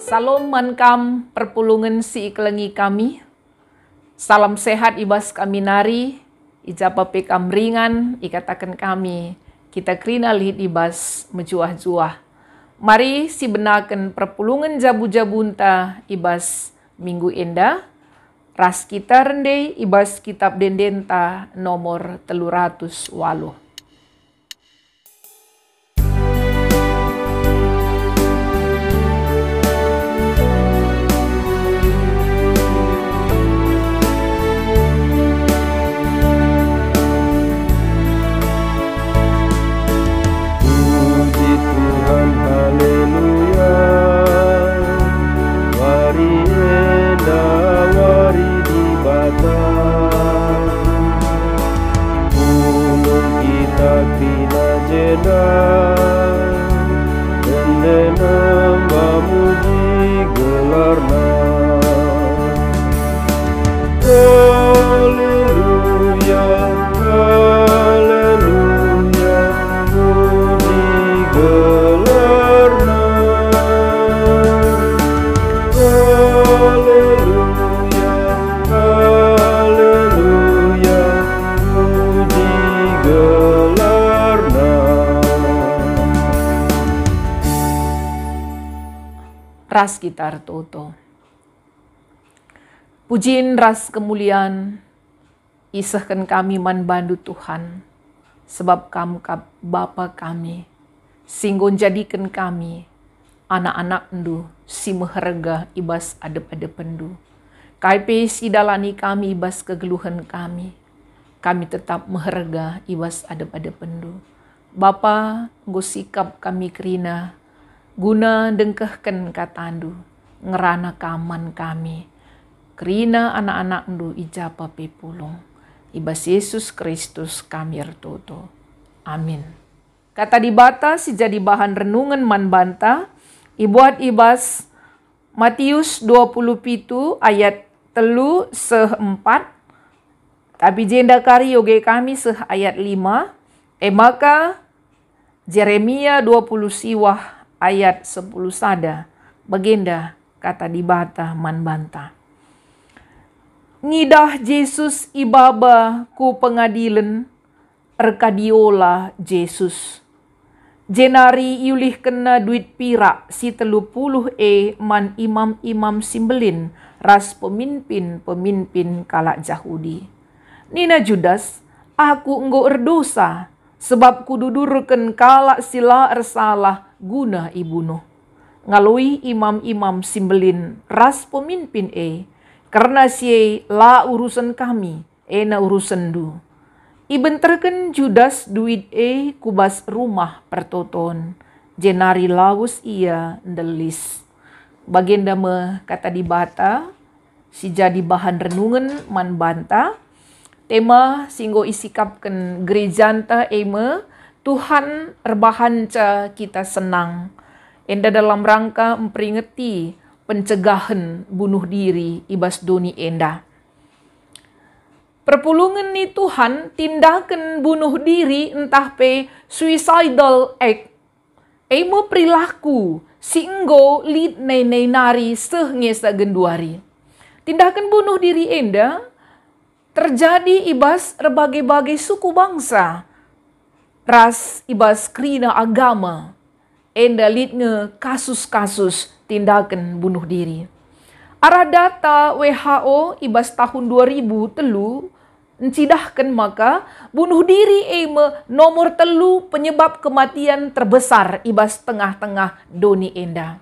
Salam mankam perpulungan si iklengi kami. Salam sehat ibas kami nari. Ijapa pekam ringan ikatakan kami. Kita krina lihit ibas mejuah-juah. Mari si benakan perpulungan jabu-jabunta ibas minggu endah. Ras kita rende ibas kitab dendenta nomor 308. Ras gitar toto. Pujiin ras kemuliaan, isahkan kami man bandu Tuhan, sebab kamu Bapa kami, singgon jadikan kami, anak-anak endu, si meherga ibas adep-adep endu. Kaipe si dalani kami ibas kegeluhan kami tetap meherga ibas adep-adep endu. Bapa, nggo sikap kami kerina, guna dengkehken katandu, ngerana kaman kami. Kerina anak-anak ndu ijapa pepulung. Ibas Yesus Kristus kami ertoto. Amin. Kata dibata si jadi bahan renungan man banta, ibuat ibas Matius 27 ayat 3-4, tapi jenda kari yoge kami seh ayat 5, maka Jeremia 20 siwah ayat 10 sada, bagenda kata dibata man banta. Ngidah Yesus ibaba ku pengadilan, erkadiola Yesus. Jenari yulih kena duit pirak si 30 man imam-imam simbelin, ras pemimpin-pemimpin kalak Yahudi. Nina Judas, aku enggo erdosa, sebab kududurken kalak sila ersalah guna ibunuh. Ngalui imam-imam simbelin ras pemimpin karena si la urusan kami, na urusan du. Ibenterken Judas duit kubas rumah pertoton, jenari lawus ia ndelis. Bagenda me kata dibata, si jadi bahan renungan man banta, tema singgo isikapken gerejanta Tuhan erbahanca kita senang. Enda dalam rangka memperingati pencegahan bunuh diri ibas doni enda. Perpulungan ni Tuhan tindakan bunuh diri entah pe suicidal act. Emo perilaku singgo lid nei nari sehnya sagenduari. Tindakan bunuh diri enda terjadi ibas berbagai-bagai suku bangsa. Ras ibas krina agama, enda lidnge kasus-kasus tindakan bunuh diri. Arah data WHO ibas tahun 2003 encidahkan maka bunuh diri nomor 3 penyebab kematian terbesar ibas tengah-tengah doni enda.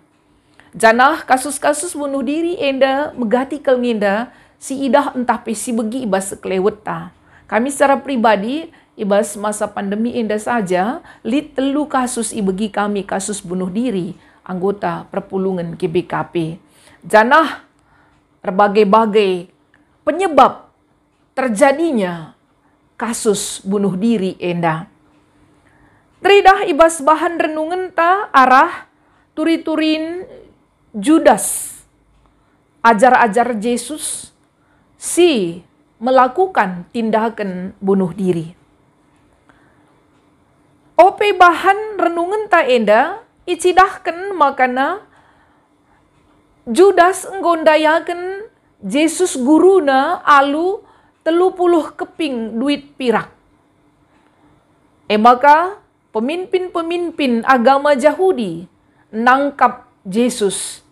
Janah kasus-kasus bunuh diri enda megati kelnginda si idah entah pesi begi ibas sekeleweta. Kami secara pribadi ibas masa pandemi enda saja, lid 3 kasus ibegi kami kasus bunuh diri, anggota perpulungan GBKP. Janah berbagai-bagai penyebab terjadinya kasus bunuh diri enda. Teridah ibas bahan renungan ta arah turi-turin Judas, ajar-ajar Yesus, si melakukan tindakan bunuh diri. Ope bahan renungan ta enda icidahkan makana Judas nggondayaken Yesus guruna alu 30 keping duit pirak. Maka pemimpin-pemimpin agama Yahudi nangkap Yesus.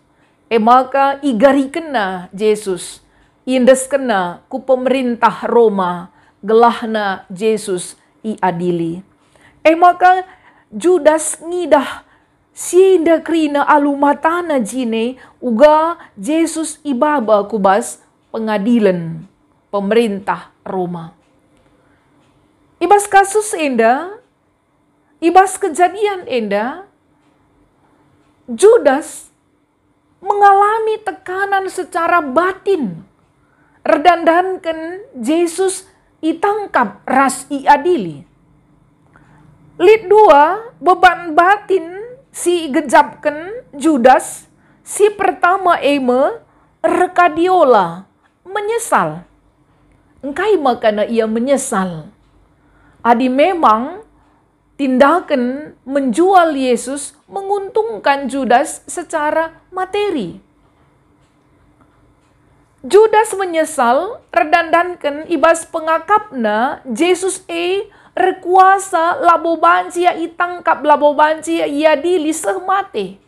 Maka igari kena Yesus. Indes kena ku pemerintah Roma. Gelahna Yesus iadili. Maka Judas ngidah sienda krina alu matana jine uga Yesus ibaba kubas pengadilan pemerintah Roma. Ibas kasus enda, ibas kejadian enda, Judas mengalami tekanan secara batin. Redandankan Yesus itangkap ras iadili. Lid 2, beban batin si gejapkan Judas, si pertama rekadiola, menyesal. Engkai makana ia menyesal. Adi memang tindakan menjual Yesus menguntungkan Judas secara materi. Judas menyesal, redandankan ibas pengakapna Yesus rekuasa labo banci ya itangkap labo banci ya iadili sehmate.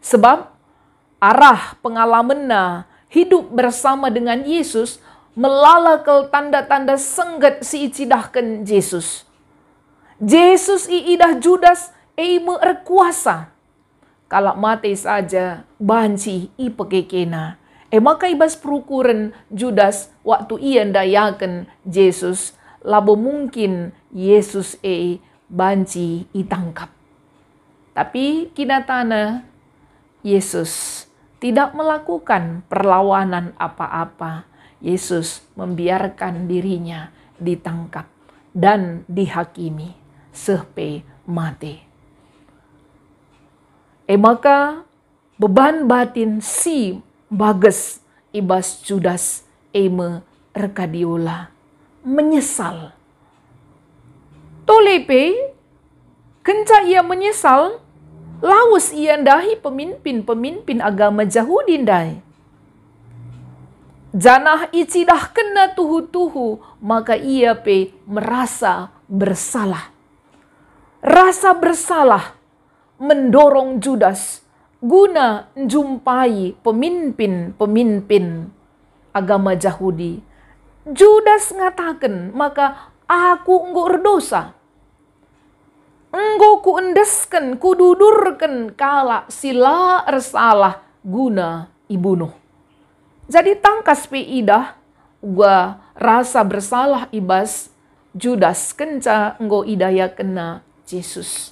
Sebab arah pengalamanna hidup bersama dengan Yesus melalakel tanda-tanda sengget si icidahkan Yesus. Yesus iidah Judas rekuasa. Kalau mate saja banci ipekekena. Maka ibas perukuran Judas waktu ia ndayakan Yesus, labo mungkin Yesus banci itangkap. Tapi kinatana Yesus tidak melakukan perlawanan apa-apa. Yesus membiarkan dirinya ditangkap dan dihakimi sampai mati. Maka beban batin si bages ibas Judas rekadiola menyesal. Tolepe kenca ia menyesal, lawas ia ndahi pemimpin-pemimpin agama Yahudi ndai. Janah icidah kena tuhu-tuhu, maka ia merasa bersalah. Rasa bersalah mendorong Judas guna jumpai pemimpin-pemimpin agama Yahudi. Judas ngatakan, maka aku enggo berdosa. Enggo ku endesken, ku dudurken kala sila ersalah guna ibunuh. Jadi tangkas idah gua rasa bersalah ibas Judas kenca enggo idaya kena Yesus.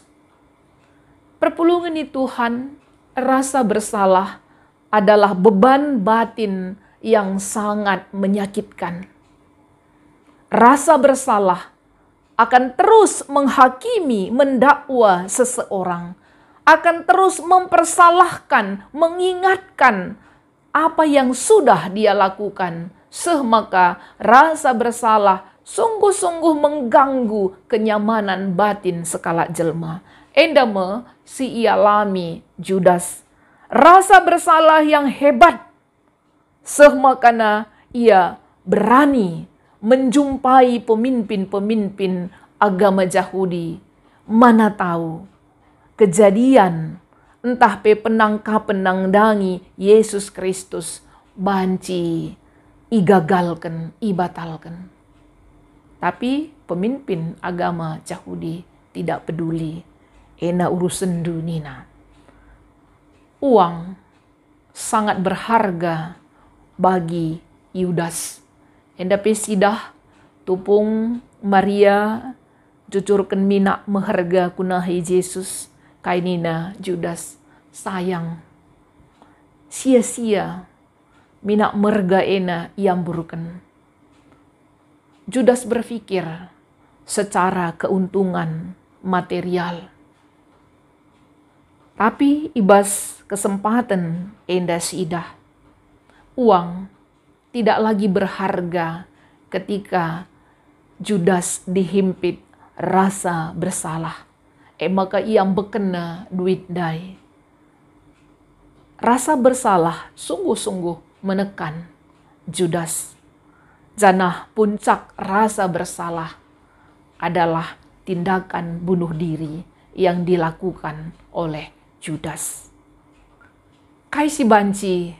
Perpulungan di Tuhan, rasa bersalah adalah beban batin yang sangat menyakitkan. Rasa bersalah akan terus menghakimi, mendakwa seseorang, akan terus mempersalahkan, mengingatkan apa yang sudah dia lakukan. Maka rasa bersalah sungguh-sungguh mengganggu kenyamanan batin sekala jelma. Endame si ialami Judas. Rasa bersalah yang hebat. Makana ia berani menjumpai pemimpin-pemimpin agama Yahudi. Mana tahu kejadian entah penangkapan nangdangi Yesus Kristus banci igagalkan, ibatalkan. Tapi pemimpin agama Yahudi tidak peduli. Ena urusan dunia. Uang sangat berharga bagi Yudas. Enda pesidah tupung Maria cucurkan minak meharga kunahi Yesus. Kainina Judas sayang. Sia-sia minak merga ena iamburkan. Judas berpikir secara keuntungan material. Tapi ibas kesempatan enda sidah. Uang tidak lagi berharga ketika Judas dihimpit rasa bersalah. Maka ia bekena duit dai. Rasa bersalah sungguh-sungguh menekan Judas. Janah puncak rasa bersalah adalah tindakan bunuh diri yang dilakukan oleh Judas. Kai si banci,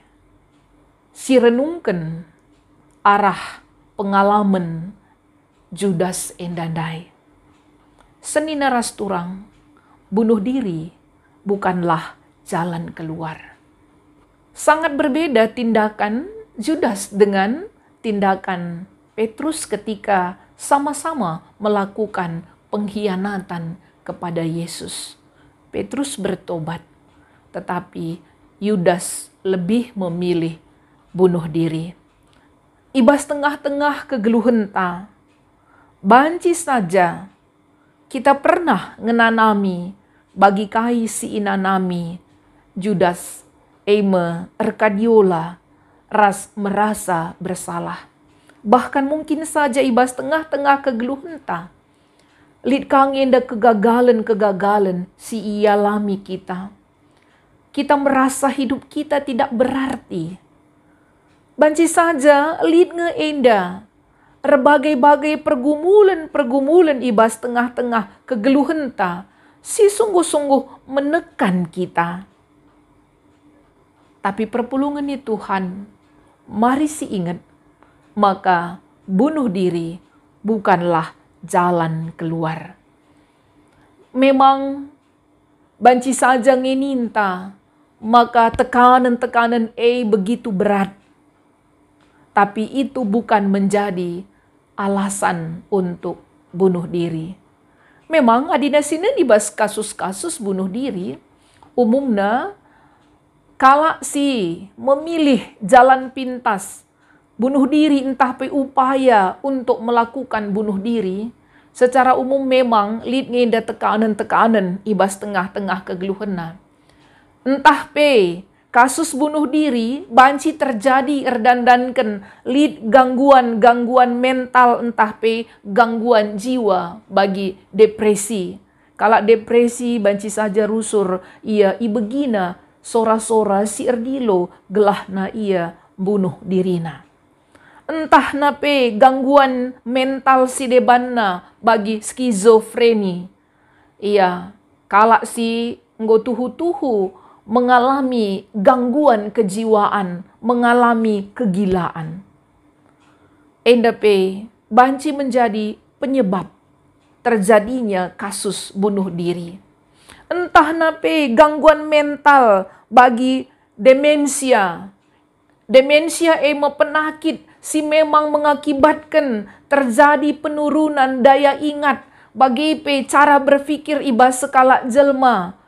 si renungkan arah pengalaman Judas endandai. Seni naras turang, bunuh diri bukanlah jalan keluar. Sangat berbeda tindakan Judas dengan tindakan Petrus ketika sama-sama melakukan pengkhianatan kepada Yesus. Petrus bertobat, tetapi Yudas lebih memilih bunuh diri. Ibas tengah-tengah kegeluhan ta, banci saja kita pernah ngenanami bagi kai si inanami Judas Eme Arkadiola ras merasa bersalah. Bahkan mungkin saja ibas tengah-tengah kegeluhan ta, lid kangen da kegagalan-kegagalan si ialami kita. Kita merasa hidup kita tidak berarti. Banci saja lid ngeenda berbagai-bagai pergumulan-pergumulan ibas tengah-tengah kegeluhan ta, si sungguh-sungguh menekan kita. Tapi perpulungan ni Tuhan, mari si ingat, maka bunuh diri bukanlah jalan keluar. Memang banci saja ngeninta, maka tekanan-tekanan begitu berat. Tapi itu bukan menjadi alasan untuk bunuh diri. Memang adina sini dibahas kasus-kasus bunuh diri, umumnya kala si memilih jalan pintas, bunuh diri entah pe upaya untuk melakukan bunuh diri, secara umum memang lid ngeda tekanan-tekanan ibas tengah-tengah kegeluhena. Entah pe kasus bunuh diri banci terjadi erdandankan lid gangguan-gangguan mental entah pe gangguan jiwa bagi depresi. Kalau depresi banci saja rusur ia ibegina sora-sora si erdilo gelahna ia bunuh dirina. Entah nape gangguan mental si debanna bagi skizofreni. Ia kalak si nggotuhu-tuhu mengalami gangguan kejiwaan, mengalami kegilaan. Endape banci menjadi penyebab terjadinya kasus bunuh diri. Entah nape gangguan mental bagi demensia. Demensia penakit si memang mengakibatkan terjadi penurunan daya ingat bagi cara berpikir ibas skala jelma.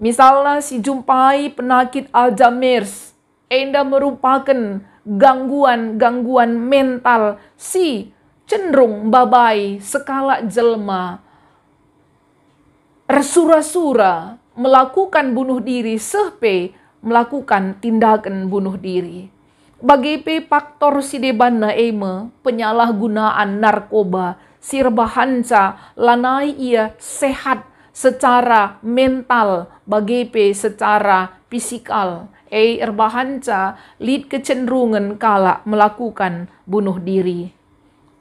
Misalnya si jumpai penyakit Alzheimer's, enda merupakan gangguan-gangguan mental si cenderung babai skala jelma. Resura-sura melakukan bunuh diri sehpe melakukan tindakan bunuh diri. Bagi faktor si debana penyalahgunaan narkoba, sirbahanca lanai ia sehat secara mental bagi secara fisikal erbahanca lid kecenderungan kala melakukan bunuh diri.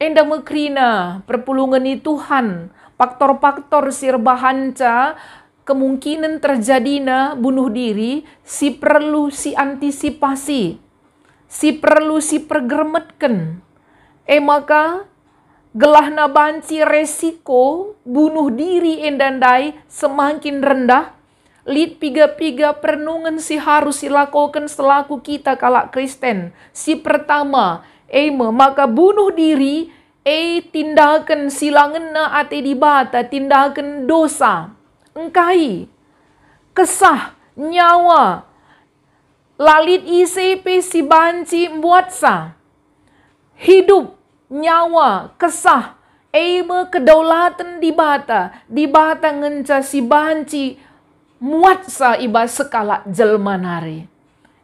Enda mekrina perpulungan ni Tuhan faktor-faktor sirbahanca kemungkinan terjadinya bunuh diri si perlu si antisipasi, si perlu si pergermetkan. Maka gelahna banci resiko bunuh diri endandai semakin rendah. Lid piga-piga perenungan si harus dilakukan selaku kita kalak Kristen. Si pertama, maka bunuh diri tindakan silangena ate dibata, tindakan dosa. Engkai, kesah, nyawa, lalit ICP si banci mbuatsa. Hidup, nyawa, kesah, kedaulatan dibata ngenca si banci muatsa iba sekala jelmanari.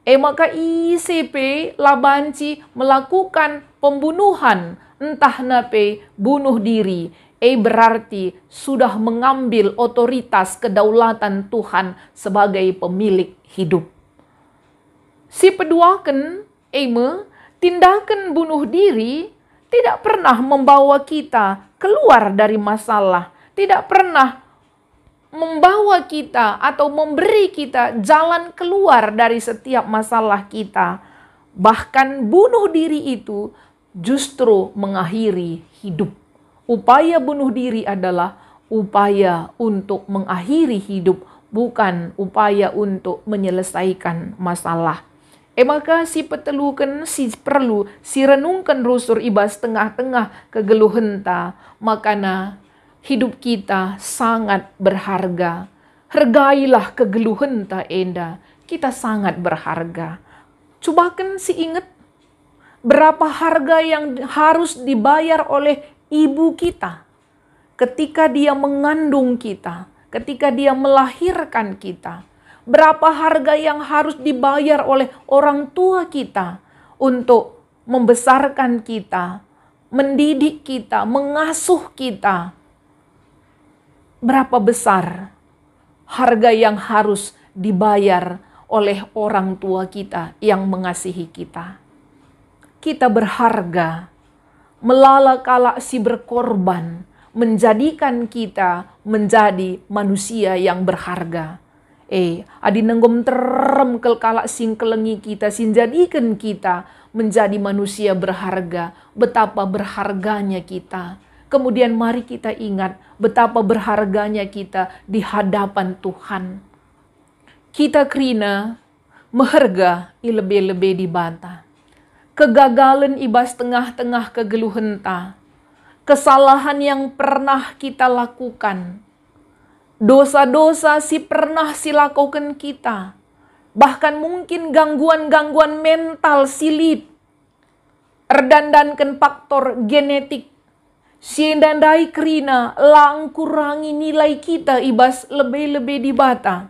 Maka ICP labanci melakukan pembunuhan entah nape bunuh diri. Berarti sudah mengambil otoritas kedaulatan Tuhan sebagai pemilik hidup. Si peduakan, tindakan bunuh diri tidak pernah membawa kita keluar dari masalah. Tidak pernah membawa kita atau memberi kita jalan keluar dari setiap masalah kita. Bahkan bunuh diri itu justru mengakhiri hidup. Upaya bunuh diri adalah upaya untuk mengakhiri hidup, bukan upaya untuk menyelesaikan masalah. Maka si petelukan si perlu si renungkan rusur ibas tengah-tengah kegeluhan ta, makana hidup kita sangat berharga. Hargailah kegeluhan ta enda, kita sangat berharga. Cobakan si ingat berapa harga yang harus dibayar oleh ibu kita ketika dia mengandung kita, ketika dia melahirkan kita. Berapa harga yang harus dibayar oleh orang tua kita untuk membesarkan kita, mendidik kita, mengasuh kita. Berapa besar harga yang harus dibayar oleh orang tua kita yang mengasihi kita. Kita berharga, melala kala si berkorban, menjadikan kita menjadi manusia yang berharga. Adi nenggom terem kel kala sing kelengi kita, sing jadikan kita menjadi manusia berharga. Betapa berharganya kita. Kemudian mari kita ingat betapa berharganya kita di hadapan Tuhan. Kita krina meharga lebih-lebih dibanta. Kegagalan ibas tengah-tengah kegeluhan ta. Kesalahan yang pernah kita lakukan. Dosa-dosa si pernah si lakukan kita. Bahkan mungkin gangguan-gangguan mental silit. Erdandankan faktor genetik. Siendandai krina lang kurangi nilai kita ibas lebih-lebih dibata.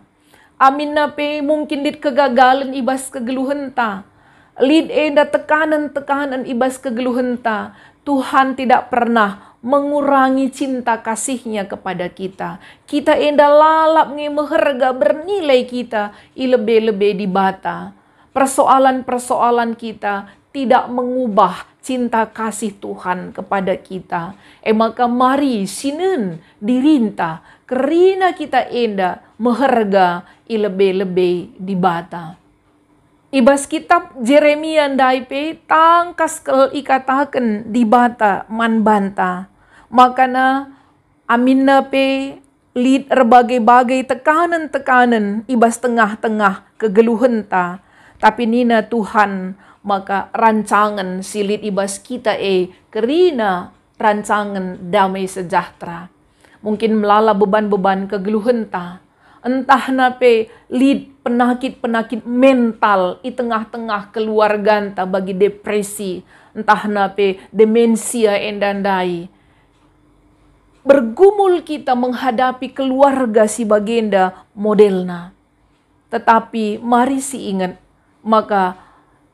Amin nape mungkin dit kegagalan ibas kegeluhan ta. Lid enda tekanan-tekanan ibas kegeluhan ta. Tuhan tidak pernah mengurangi cinta kasihnya kepada kita. Kita enda lalap ngemeherga bernilai kita lebih-lebih dibata. Persoalan-persoalan kita tidak mengubah cinta kasih Tuhan kepada kita. Maka mari sinen dirinta kerina kita enda meherga lebih-lebih dibata. Ibas kitab Jeremia ndaipe tangkas kel ikataken dibata man banta. Makana aminna pe lid berbagai-bagai tekanan-tekanan ibas tengah-tengah kegeluhan ta. Tapi nina Tuhan maka rancangan silit ibas kita kerina rancangan damai sejahtera. Mungkin melala beban-beban kegeluhan ta. Entah nape lid penakit-penakit mental di tengah-tengah keluarga enta bagi depresi. Entah nape demensia endandai. Bergumul kita menghadapi keluarga si bagenda modelna. Tetapi mari si ingat, maka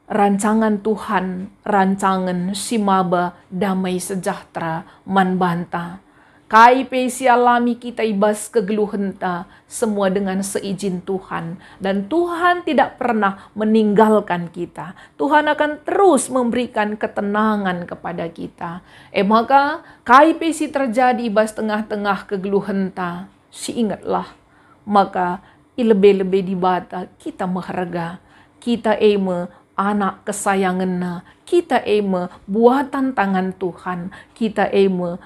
rancangan Tuhan, rancangan si maba damai sejahtera manbanta. Kai pesi alami kita ibas kegeluhan ta, semua dengan seizin Tuhan. Dan Tuhan tidak pernah meninggalkan kita. Tuhan akan terus memberikan ketenangan kepada kita. Maka kai pesi terjadi ibas tengah-tengah kegeluhan ta, si ingatlah. Maka lebih-lebih dibata kita mengharga. Kita anak kesayangan, kita buatan tangan Tuhan, kita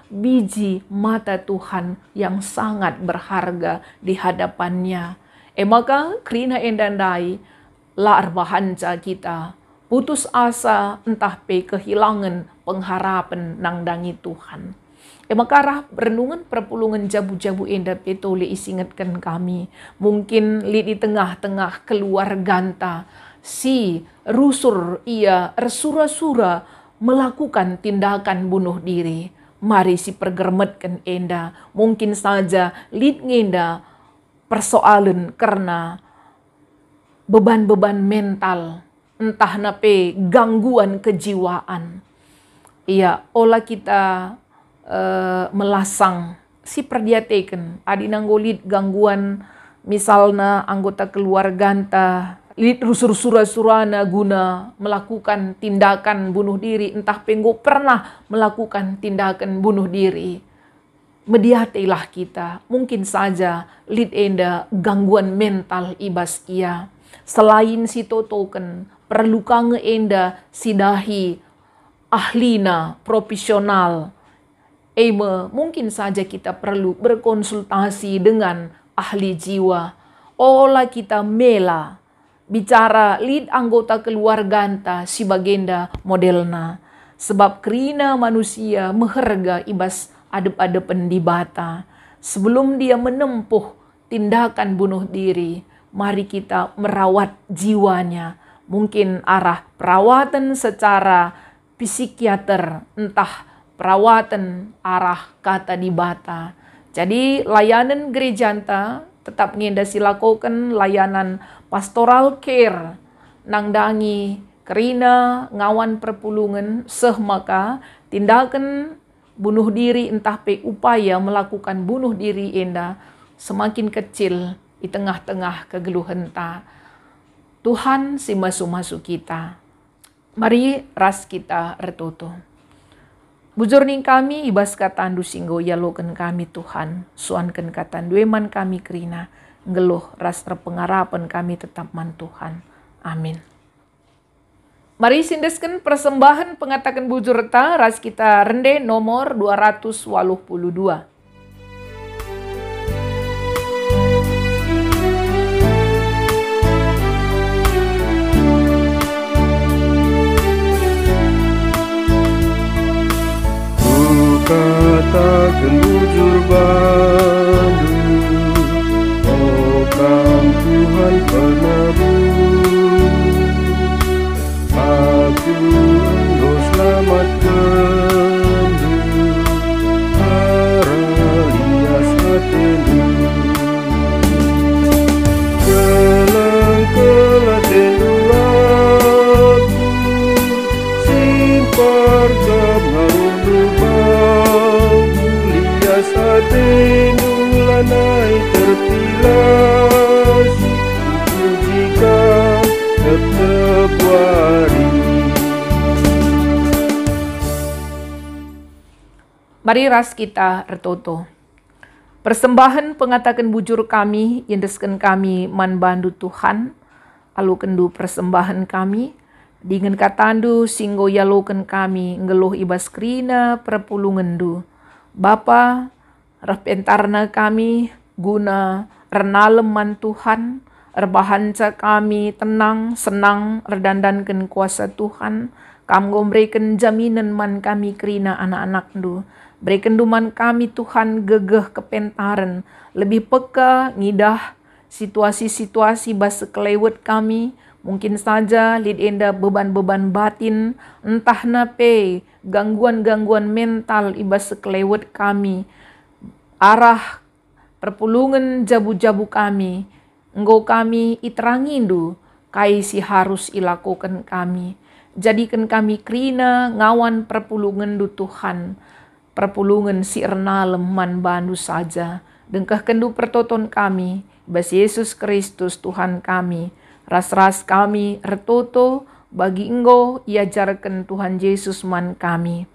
biji mata Tuhan yang sangat berharga di hadapannya. Maka krina endandai lar bahanca kita putus asa entah pe kehilangan pengharapan nang dangi Tuhan. Maka rah renungan perpulungan jabu-jabu enda petole isingatkan kami. Mungkin di tengah-tengah keluarganta si rusur ia ersura-sura melakukan tindakan bunuh diri. Mari si pergermetkan enda. Mungkin saja lid ngenda persoalan karena beban-beban mental. Entah nape gangguan kejiwaan. Iya, olah kita melasang si perdiateken. Adi nanggolid gangguan misalnya anggota keluarga anta Lid rusur-surana guna melakukan tindakan bunuh diri, entah penggo pernah melakukan tindakan bunuh diri. Mediateilah kita, mungkin saja lid enda gangguan mental ibas ia. Selain si token, perlu kange enda sidahi ahlina profesional. Mungkin saja kita perlu berkonsultasi dengan ahli jiwa. Olah kita mela bicara lid anggota keluarga anta si bagenda modelna. Sebab kerina manusia meherga ibas adep-adepen di bata. Sebelum dia menempuh tindakan bunuh diri, mari kita merawat jiwanya. Mungkin arah perawatan secara psikiater, entah perawatan arah kata di bata. Jadi layanan gereja anta tetap ngenda silakokan layanan pastoral care nangdangi kerina ngawan perpulungan maka tindakan bunuh diri entah pe upaya melakukan bunuh diri enda semakin kecil di tengah-tengah kegeluhan ta. Tuhan si masu-masu kita. Mari ras kita retutu. Bujur ning kami ibas katandu singgo yaloken kami Tuhan. Suanken katandu eman kami kerina. Ngeluh ras terpengarapan kami tetap man Tuhan. Amin. Mari sindeskan persembahan pengatakan bujur ta ras kita rende nomor 282. Katakan bujur bandu, oh kam Tuhan penebus, aku engkau selamatkan du, haralias hatenu, kelang-kelang tendu aku, simpar gabngarundu satenu lanai terpilas jika tetap wari. Mari ras kita retoto. Persembahan pengatakan bujur kami yendesken kami man bandu Tuhan alu kendu persembahan kami dengan katandu singgo yaloken kami ngeluh ibas krina perpulungan du. Bapa, repentarna kami guna renalem man Tuhan, erbahanca kami tenang, senang, redandankan kuasa Tuhan, kamgo berikan jaminan man kami kerina anak-anak du. Berikan duman kami Tuhan gegeh kepentaran, lebih peka ngidah situasi-situasi bas kelewat kami, mungkin saja lid enda beban-beban batin, entah nape, gangguan-gangguan mental ibas sekelewat kami, arah perpulungan jabu-jabu kami, engkau kami iterangindu, kai si harus ilakukan kami. Jadikan kami kerina ngawan perpulungan du Tuhan, perpulungan si ernalem man bandu saja, dengkah kendu pertoton kami, bas Yesus Kristus Tuhan kami, ras-ras kami retoto, bagi engkau iajarkan Tuhan Yesus man kami.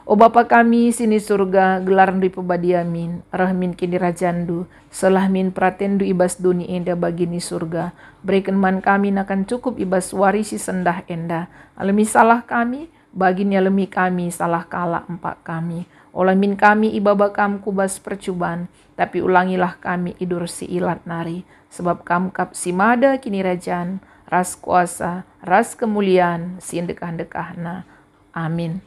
O Bapa kami sini surga gelaran di pebadiamin, rahmin kini rajandu, selahmin pratendu ibas duni enda bagi ni surga. Berikan man kami nakan cukup ibas warisi sendah enda. Alami salah kami, bagi nyalemi kami salah kala empak kami. Olamin kami ibaba kam kubas percubaan, tapi ulangilah kami idur si ilat nari. Sebab kam kap simada kini rajan, ras kuasa, ras kemuliaan, sindekah-dekahna. Amin.